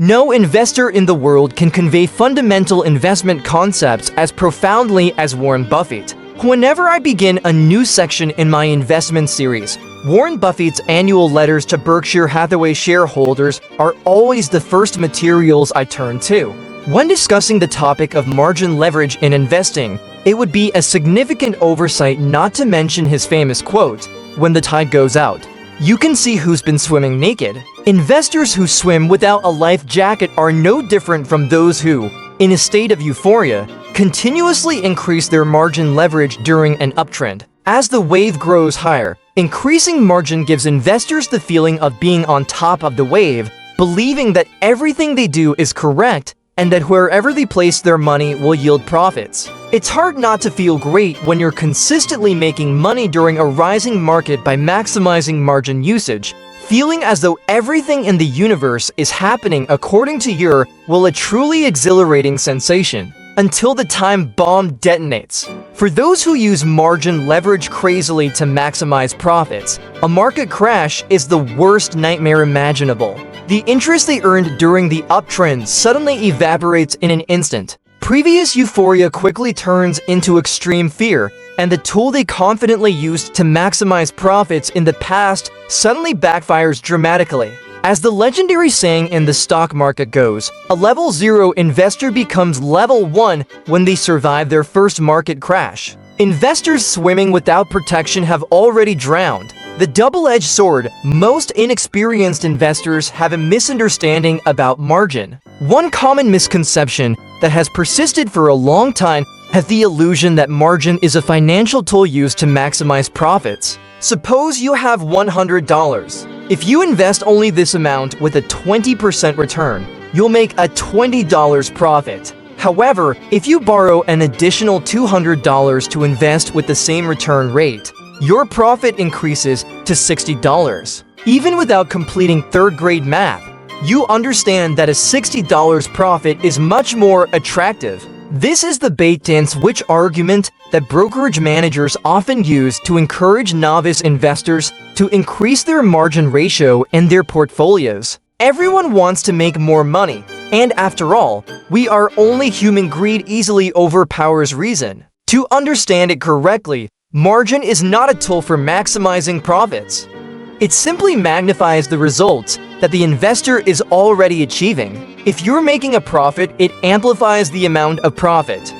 No investor in the world can convey fundamental investment concepts as profoundly as Warren Buffett. Whenever I begin a new section in my investment series, Warren Buffett's annual letters to Berkshire Hathaway shareholders are always the first materials I turn to. When discussing the topic of margin leverage in investing, it would be a significant oversight not to mention his famous quote, "When the tide goes out, you can see who's been swimming naked." Investors who swim without a life jacket are no different from those who, in a state of euphoria, continuously increase their margin leverage during an uptrend. As the wave grows higher, increasing margin gives investors the feeling of being on top of the wave, believing that everything they do is correct and that wherever they place their money will yield profits. It's hard not to feel great when you're consistently making money during a rising market by maximizing margin usage, feeling as though everything in the universe is happening according to your will, a truly exhilarating sensation, until the time bomb detonates. For those who use margin leverage crazily to maximize profits, a market crash is the worst nightmare imaginable. The interest they earned during the uptrend suddenly evaporates in an instant. Previous euphoria quickly turns into extreme fear, and the tool they confidently used to maximize profits in the past suddenly backfires dramatically. As the legendary saying in the stock market goes, a level 0 investor becomes level 1 when they survive their first market crash. Investors swimming without protection have already drowned. The double-edged sword: most inexperienced investors have a misunderstanding about margin. One common misconception that has persisted for a long time has the illusion that margin is a financial tool used to maximize profits. Suppose you have $100. If you invest only this amount with a 20% return, you'll make a $20 profit. However, if you borrow an additional $200 to invest with the same return rate, your profit increases to $60. Even without completing third-grade math, you understand that a $60 profit is much more attractive. This is the bait-and-switch argument that brokerage managers often use to encourage novice investors to increase their margin ratio in their portfolios. Everyone wants to make more money, and after all, we are only human. Greed easily overpowers reason. To understand it correctly, margin is not a tool for maximizing profits. It simply magnifies the results that the investor is already achieving. If you're making a profit, it amplifies the amount of profit.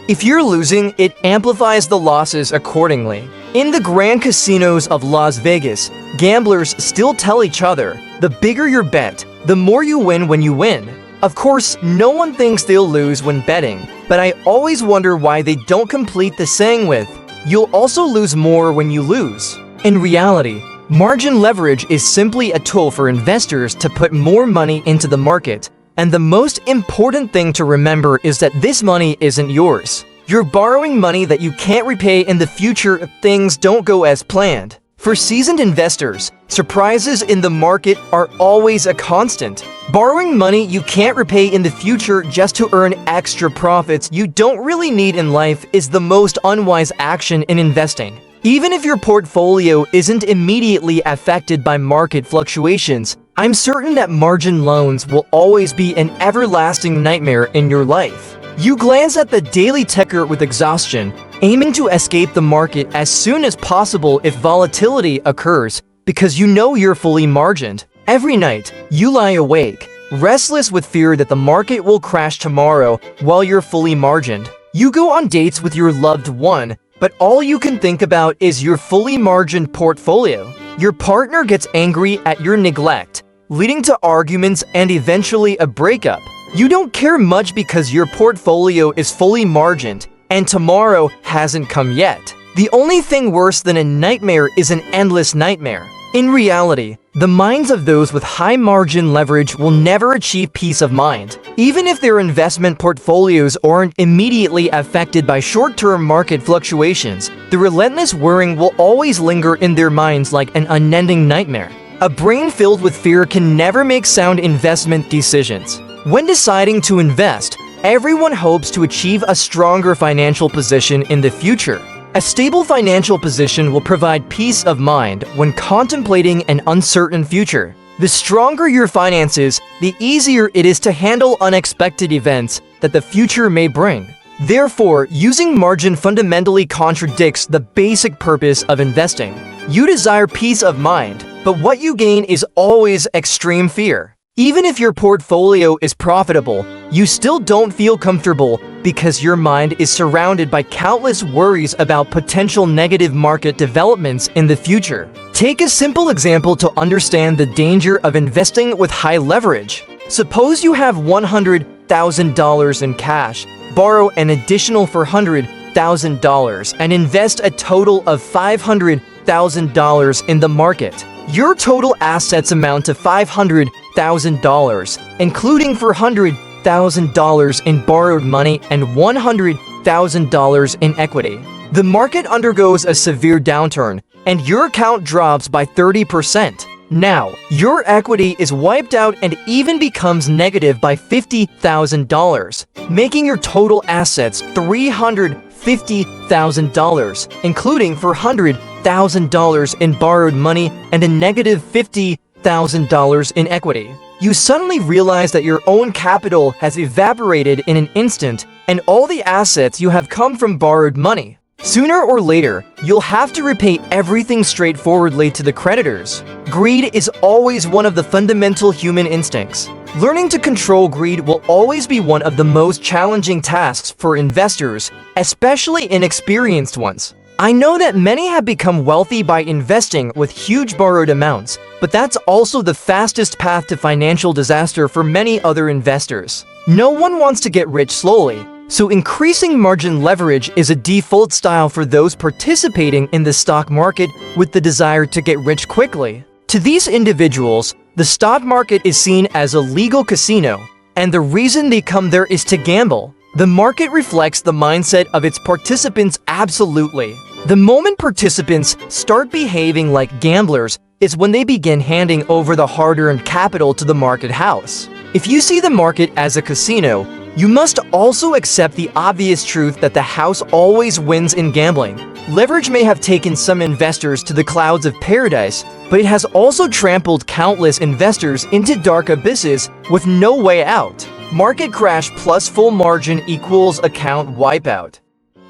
If you're losing, it amplifies the losses accordingly. In the grand casinos of Las Vegas, gamblers still tell each other, the bigger your bet, the more you win when you win. Of course, no one thinks they'll lose when betting, but I always wonder why they don't complete the saying with, "You'll also lose more when you lose." In reality, margin leverage is simply a tool for investors to put more money into the market, and the most important thing to remember is that this money isn't yours. You're borrowing money that you can't repay in the future if things don't go as planned. For seasoned investors, surprises in the market are always a constant. Borrowing money you can't repay in the future just to earn extra profits you don't really need in life is the most unwise action in investing. Even if your portfolio isn't immediately affected by market fluctuations, I'm certain that margin loans will always be an everlasting nightmare in your life. You glance at the daily ticker with exhaustion, aiming to escape the market as soon as possible if volatility occurs, because you know you're fully margined. Every night, you lie awake, restless with fear that the market will crash tomorrow while you're fully margined. You go on dates with your loved one, but all you can think about is your fully margined portfolio. Your partner gets angry at your neglect, leading to arguments and eventually a breakup. You don't care much because your portfolio is fully margined, and tomorrow hasn't come yet. The only thing worse than a nightmare is an endless nightmare. In reality, the minds of those with high margin leverage will never achieve peace of mind. Even if their investment portfolios aren't immediately affected by short-term market fluctuations, the relentless worrying will always linger in their minds like an unending nightmare. A brain filled with fear can never make sound investment decisions. When deciding to invest, everyone hopes to achieve a stronger financial position in the future. A stable financial position will provide peace of mind when contemplating an uncertain future. The stronger your finances, the easier it is to handle unexpected events that the future may bring. Therefore, using margin fundamentally contradicts the basic purpose of investing. You desire peace of mind, but what you gain is always extreme fear. Even if your portfolio is profitable, you still don't feel comfortable because your mind is surrounded by countless worries about potential negative market developments in the future. Take a simple example to understand the danger of investing with high leverage. Suppose you have $100,000 in cash, borrow an additional $400,000, and invest a total of $500,000 in the market. Your total assets amount to $500,000, including $400,000 in borrowed money and $100,000 in equity. The market undergoes a severe downturn, and your account drops by 30%. Now, your equity is wiped out and even becomes negative by $50,000, making your total assets $350,000, including $400,000 in borrowed money and a negative $50,000 in equity. You suddenly realize that your own capital has evaporated in an instant, and all the assets you have come from borrowed money. Sooner or later, you'll have to repay everything straightforwardly to the creditors. Greed is always one of the fundamental human instincts. Learning to control greed will always be one of the most challenging tasks for investors, especially inexperienced ones. I know that many have become wealthy by investing with huge borrowed amounts, but that's also the fastest path to financial disaster for many other investors. No one wants to get rich slowly. So increasing margin leverage is a default style for those participating in the stock market with the desire to get rich quickly. To these individuals, the stock market is seen as a legal casino, and the reason they come there is to gamble. The market reflects the mindset of its participants absolutely. The moment participants start behaving like gamblers is when they begin handing over the hard-earned capital to the market house. If you see the market as a casino, you must also accept the obvious truth that the house always wins in gambling. Leverage may have taken some investors to the clouds of paradise, but it has also trampled countless investors into dark abysses with no way out. Market crash plus full margin equals account wipeout.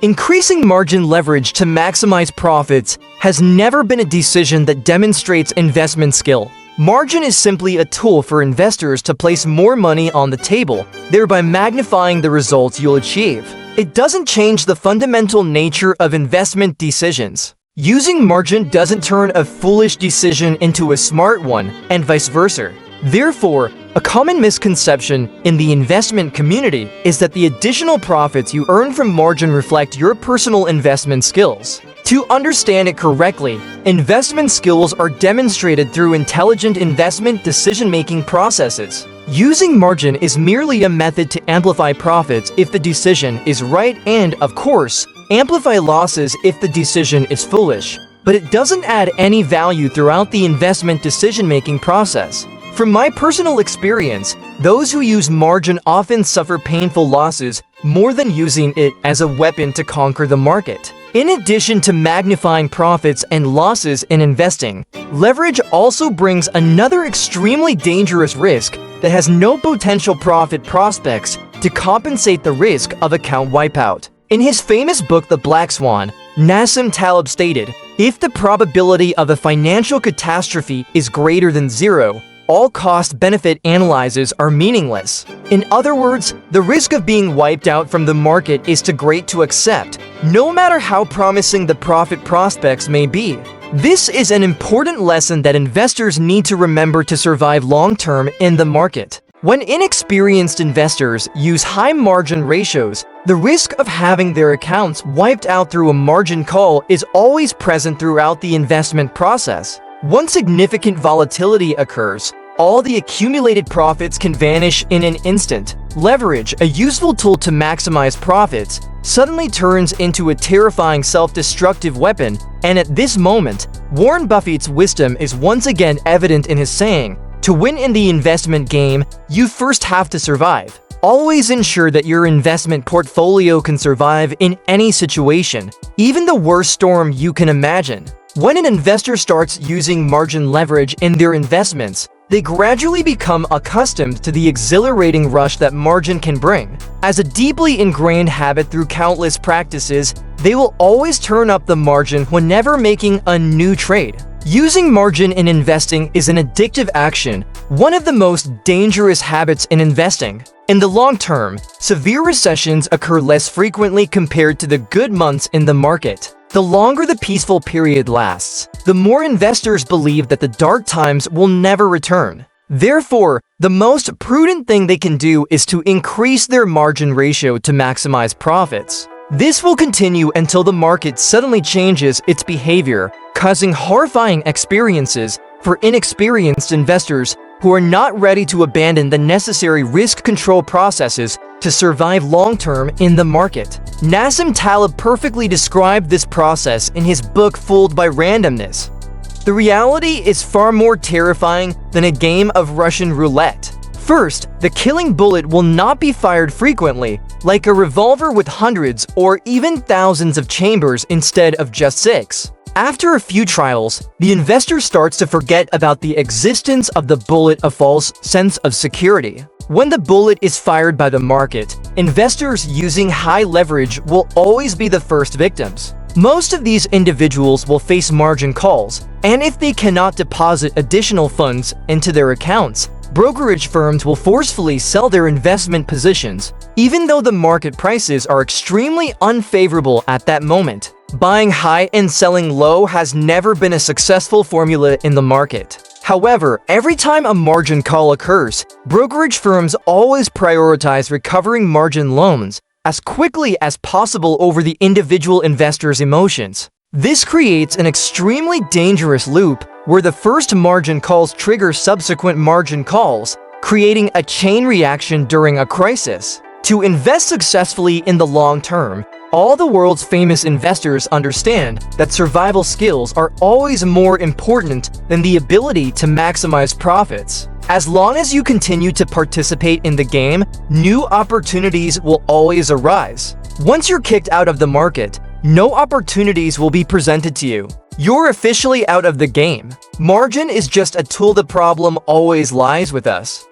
Increasing margin leverage to maximize profits has never been a decision that demonstrates investment skill. Margin is simply a tool for investors to place more money on the table, thereby magnifying the results you'll achieve. It doesn't change the fundamental nature of investment decisions. Using margin doesn't turn a foolish decision into a smart one, and vice versa. Therefore, a common misconception in the investment community is that the additional profits you earn from margin reflect your personal investment skills. To understand it correctly, investment skills are demonstrated through intelligent investment decision-making processes. Using margin is merely a method to amplify profits if the decision is right and, of course, amplify losses if the decision is foolish. But it doesn't add any value throughout the investment decision-making process. From my personal experience, those who use margin often suffer painful losses more than using it as a weapon to conquer the market. In addition to magnifying profits and losses in investing, leverage also brings another extremely dangerous risk that has no potential profit prospects to compensate the risk of account wipeout. In his famous book The Black Swan, Nassim Taleb stated, "If the probability of a financial catastrophe is greater than zero, all cost-benefit analyses are meaningless." In other words, the risk of being wiped out from the market is too great to accept, no matter how promising the profit prospects may be. This is an important lesson that investors need to remember to survive long-term in the market. When inexperienced investors use high margin ratios, the risk of having their accounts wiped out through a margin call is always present throughout the investment process. Once significant volatility occurs, all the accumulated profits can vanish in an instant. Leverage, a useful tool to maximize profits, suddenly turns into a terrifying self-destructive weapon, and at this moment, Warren Buffett's wisdom is once again evident in his saying, "To win in the investment game, you first have to survive." Always ensure that your investment portfolio can survive in any situation, even the worst storm you can imagine. When an investor starts using margin leverage in their investments, they gradually become accustomed to the exhilarating rush that margin can bring. As a deeply ingrained habit through countless practices, they will always turn up the margin whenever making a new trade. Using margin in investing is an addictive action, one of the most dangerous habits in investing. In the long term, severe recessions occur less frequently compared to the good months in the market. The longer the peaceful period lasts, the more investors believe that the dark times will never return. Therefore, the most prudent thing they can do is to increase their margin ratio to maximize profits. This will continue until the market suddenly changes its behavior, causing horrifying experiences for inexperienced investors who are not ready to abandon the necessary risk control processes to survive long-term in the market. Nassim Taleb perfectly described this process in his book Fooled by Randomness. The reality is far more terrifying than a game of Russian roulette. First, the killing bullet will not be fired frequently, like a revolver with hundreds or even thousands of chambers instead of just 6. After a few trials, the investor starts to forget about the existence of the bullet, a false sense of security. When the bullet is fired by the market, investors using high leverage will always be the first victims. Most of these individuals will face margin calls, and if they cannot deposit additional funds into their accounts, brokerage firms will forcefully sell their investment positions, even though the market prices are extremely unfavorable at that moment. Buying high and selling low has never been a successful formula in the market. However, every time a margin call occurs, brokerage firms always prioritize recovering margin loans as quickly as possible over the individual investor's emotions. This creates an extremely dangerous loop where the first margin calls trigger subsequent margin calls, creating a chain reaction during a crisis. To invest successfully in the long term, all the world's famous investors understand that survival skills are always more important than the ability to maximize profits. As long as you continue to participate in the game, new opportunities will always arise. Once you're kicked out of the market, no opportunities will be presented to you. You're officially out of the game. Margin is just a tool. The problem always lies with us.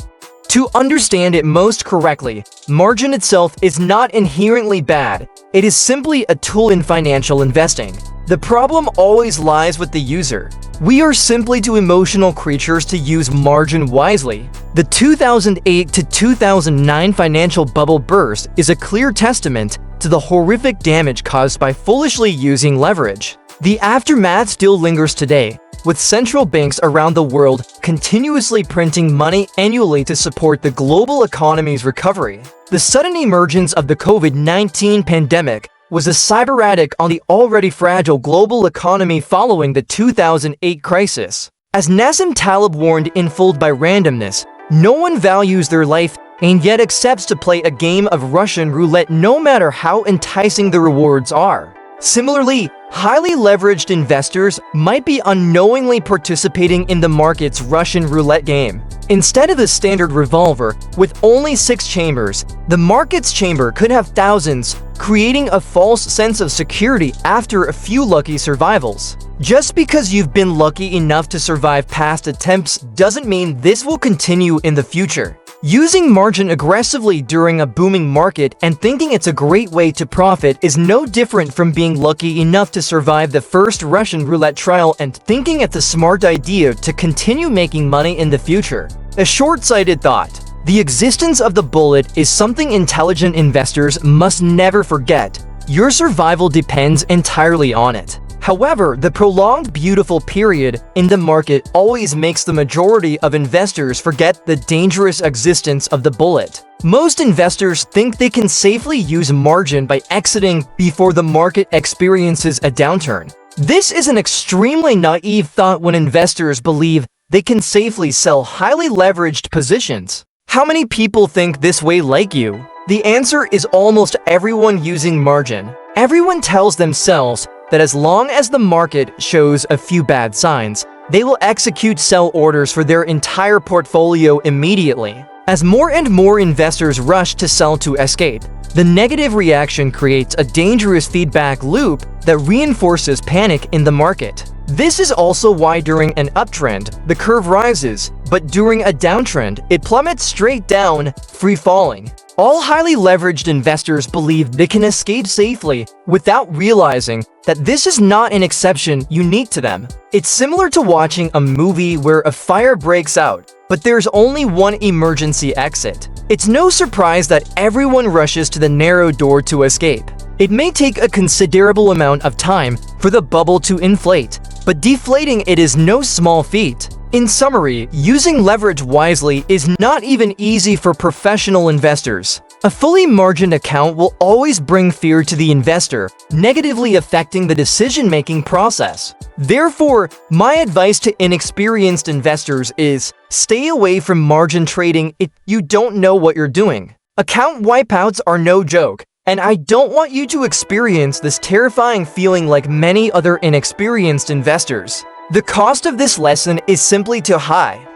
To understand it most correctly, margin itself is not inherently bad. It is simply a tool in financial investing. The problem always lies with the user. We are simply too emotional creatures to use margin wisely. The 2008 to 2009 financial bubble burst is a clear testament to the horrific damage caused by foolishly using leverage. The aftermath still lingers today, with central banks around the world continuously printing money annually to support the global economy's recovery. The sudden emergence of the COVID-19 pandemic was a cyber attack on the already fragile global economy following the 2008 crisis. As Nassim Taleb warned in Fooled by Randomness, no one values their life and yet accepts to play a game of Russian roulette no matter how enticing the rewards are. Similarly, highly leveraged investors might be unknowingly participating in the market's Russian roulette game. Instead of the standard revolver with only 6 chambers, the market's chamber could have thousands, creating a false sense of security after a few lucky survivals. Just because you've been lucky enough to survive past attempts doesn't mean this will continue in the future. Using margin aggressively during a booming market and thinking it's a great way to profit is no different from being lucky enough to survive the first Russian roulette trial and thinking it's a smart idea to continue making money in the future. A short-sighted thought. The existence of the bullet is something intelligent investors must never forget. Your survival depends entirely on it. However, the prolonged beautiful period in the market always makes the majority of investors forget the dangerous existence of the bullet. Most investors think they can safely use margin by exiting before the market experiences a downturn. This is an extremely naive thought when investors believe they can safely sell highly leveraged positions. How many people think this way like you? The answer is almost everyone using margin. Everyone tells themselves that as long as the market shows a few bad signs, they will execute sell orders for their entire portfolio immediately. As more and more investors rush to sell to escape, the negative reaction creates a dangerous feedback loop that reinforces panic in the market. This is also why during an uptrend, the curve rises, but during a downtrend, it plummets straight down, free falling. All highly leveraged investors believe they can escape safely without realizing that this is not an exception unique to them. It's similar to watching a movie where a fire breaks out, but there's only one emergency exit. It's no surprise that everyone rushes to the narrow door to escape. It may take a considerable amount of time for the bubble to inflate, but deflating it is no small feat. In summary, using leverage wisely is not even easy for professional investors. A fully margined account will always bring fear to the investor, negatively affecting the decision-making process. Therefore, my advice to inexperienced investors is stay away from margin trading if you don't know what you're doing. Account wipeouts are no joke, and I don't want you to experience this terrifying feeling like many other inexperienced investors. The cost of this lesson is simply too high.